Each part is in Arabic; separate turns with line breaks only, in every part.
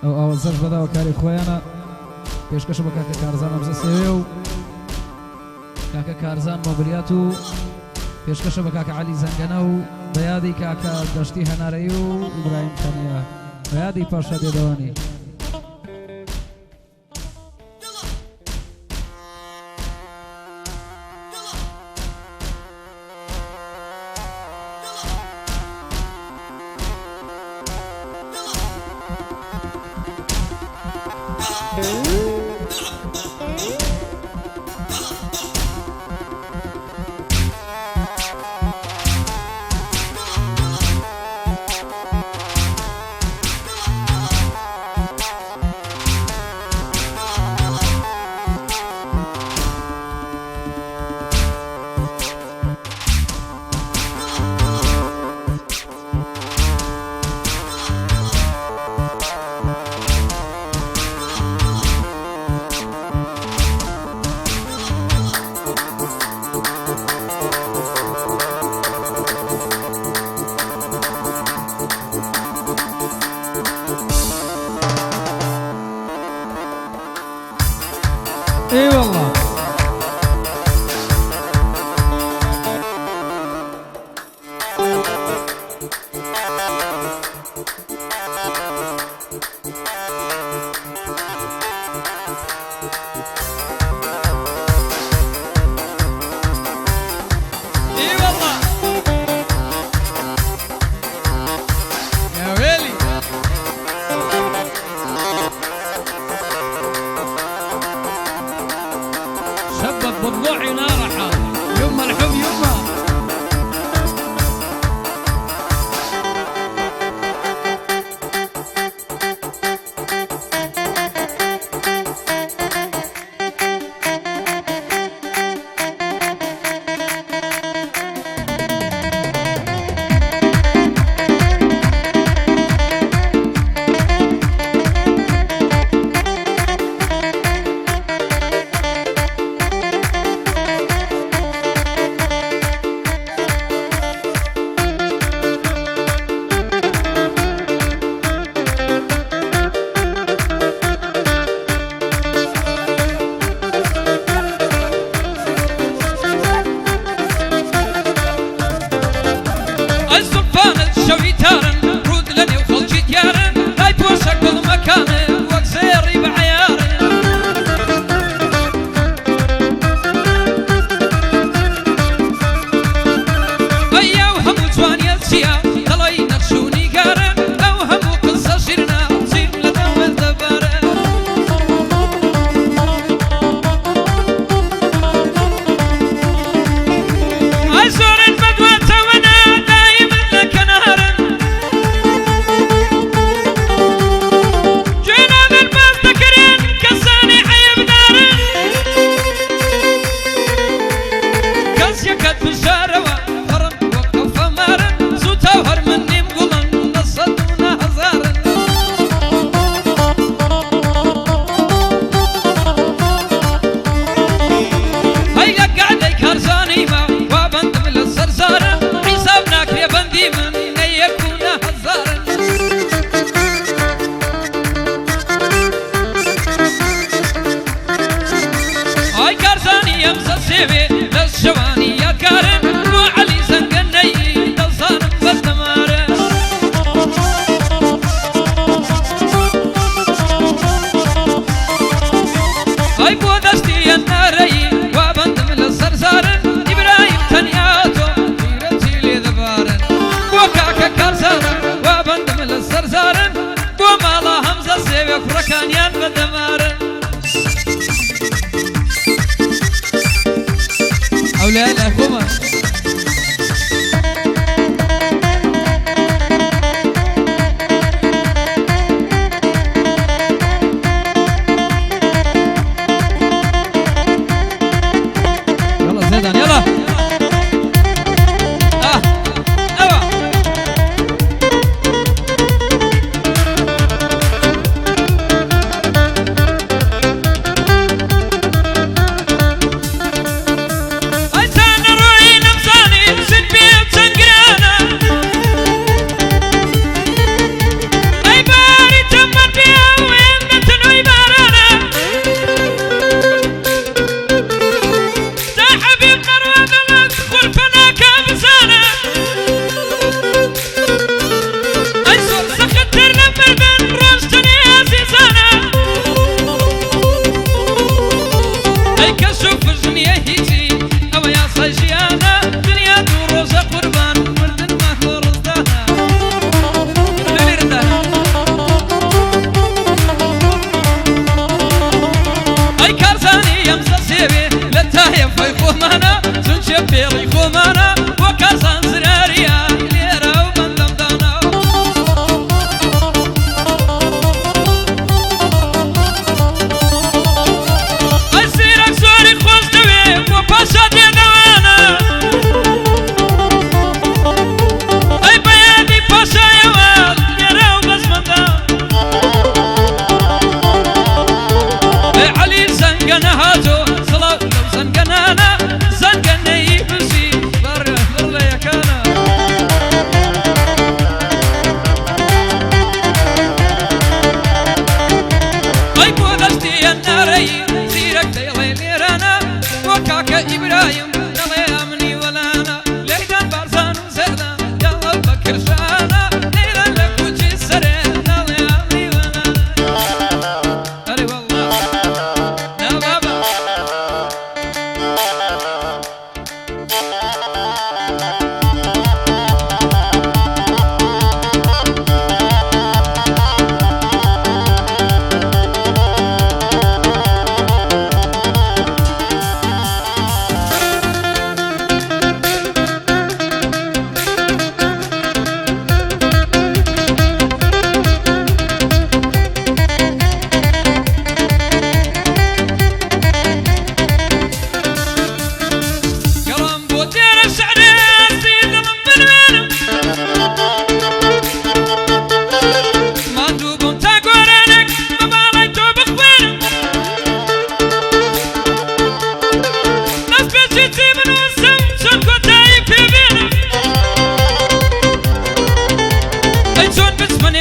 ئەو ئاوازەش بەداوە کاری خۆیانە پێشکەشە بە کاکە کارزان ئەمزە سێوێ و کاکە کارزان مۆبریات و پێشکەشە بە کاکە عەلی زەنگەنە و بەیادی کاکە دەشتی هەنارەیی و ئیبراهیم تەنیا بەیادی پاشا دێدەوانی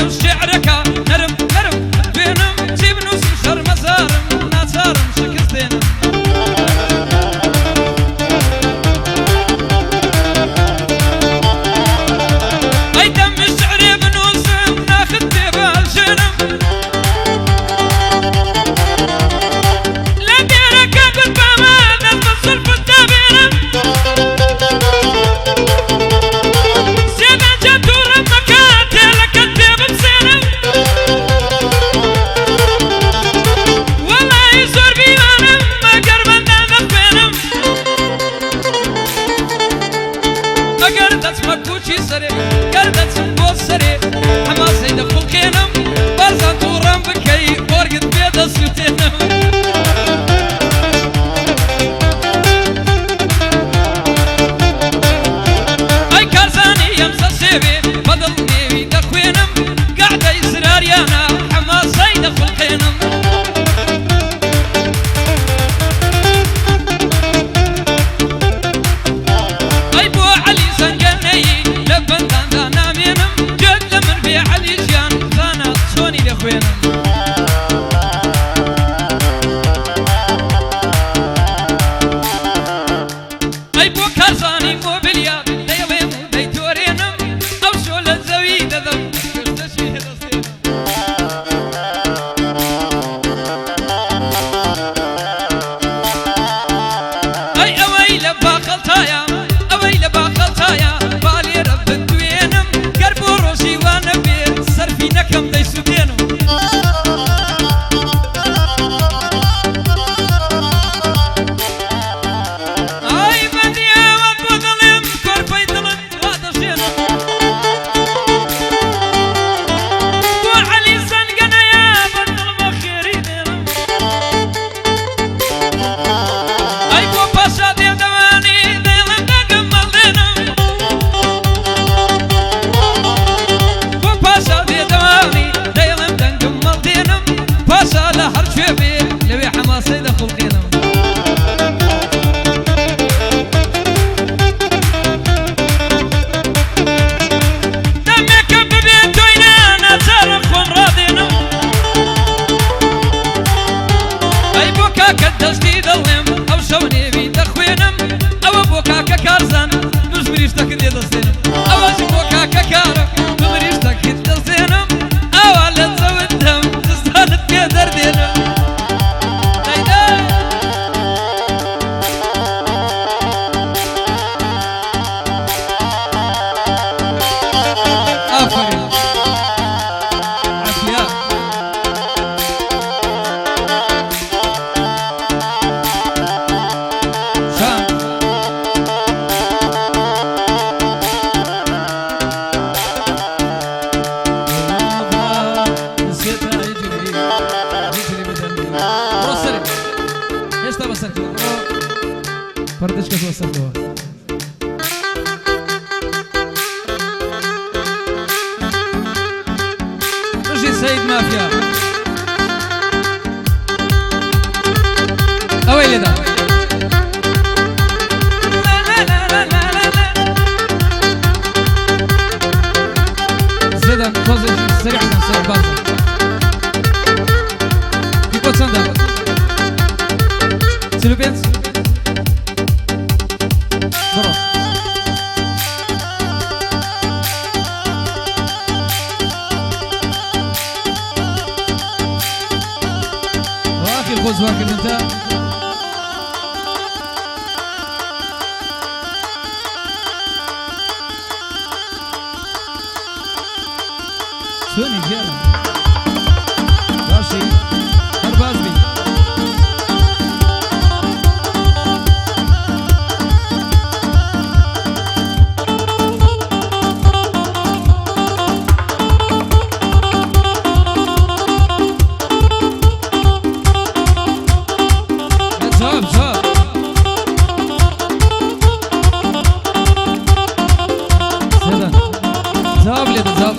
وشعرك نرم نرم بينم جيب نوس شر مزارم ناتارم شكستينم اي دم شعري بنوسم ناخد تبال جنم لا ديرك بالبامان نتبصر في التابينم قردت سنبوس سري حماس هيدا خلقينم بارزان تورم بكي بورقت بيض السوتينم اي كارزاني يمسا سيبي فضل نيوي دخوينم قاعدة إسرار يانا حماس هيدا خلقينم اي بو علي زنقني لبن دانا مينم جد من في علي جان زانا صوني لخوينم اي بو كارزاني موبيليا ديليم ديتورينم او شول الزوي دذم كرتشي هدستينم اي اوي لبا خلطايا اوي لبا خلطايا بالي رب الدوينم قربو روشي وانا بير صرفي نكم دي سودينم اي بديا وابو ظلم كوربي ظلم وادا شينم بو علي زنقنا يا بطل مخيري دينم اي بو باشا دي دواني ديلم دقمال دينم بو باشا دي دواني ديلم دقمال دينم باشا لحر شوبي لوي حماسي دخل قينم دمك ببيتو ينانا زرخهم راضينم اي بوكا كدستي ظلم او شوني بي تخوينم او بوكا كارزان بزمريش تكدي دستينم او بوكا كارم بزمريش تكدي دستينم او على تزودهم تزدادت في دردينم آفرين عافية شام نسيتها يجري بدل وصلت ايش تبى وصلت فردش كيف وصلتوها رجي سيد مافيا اويلي ده زيدان توزج سريع من سيد بارزة كيكو تسندا سيلو بينس برو واخي الخوز واخي انت سوني جيرا راشي هربازبي زاب زاب زيدان زاب لي زاب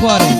بوارێ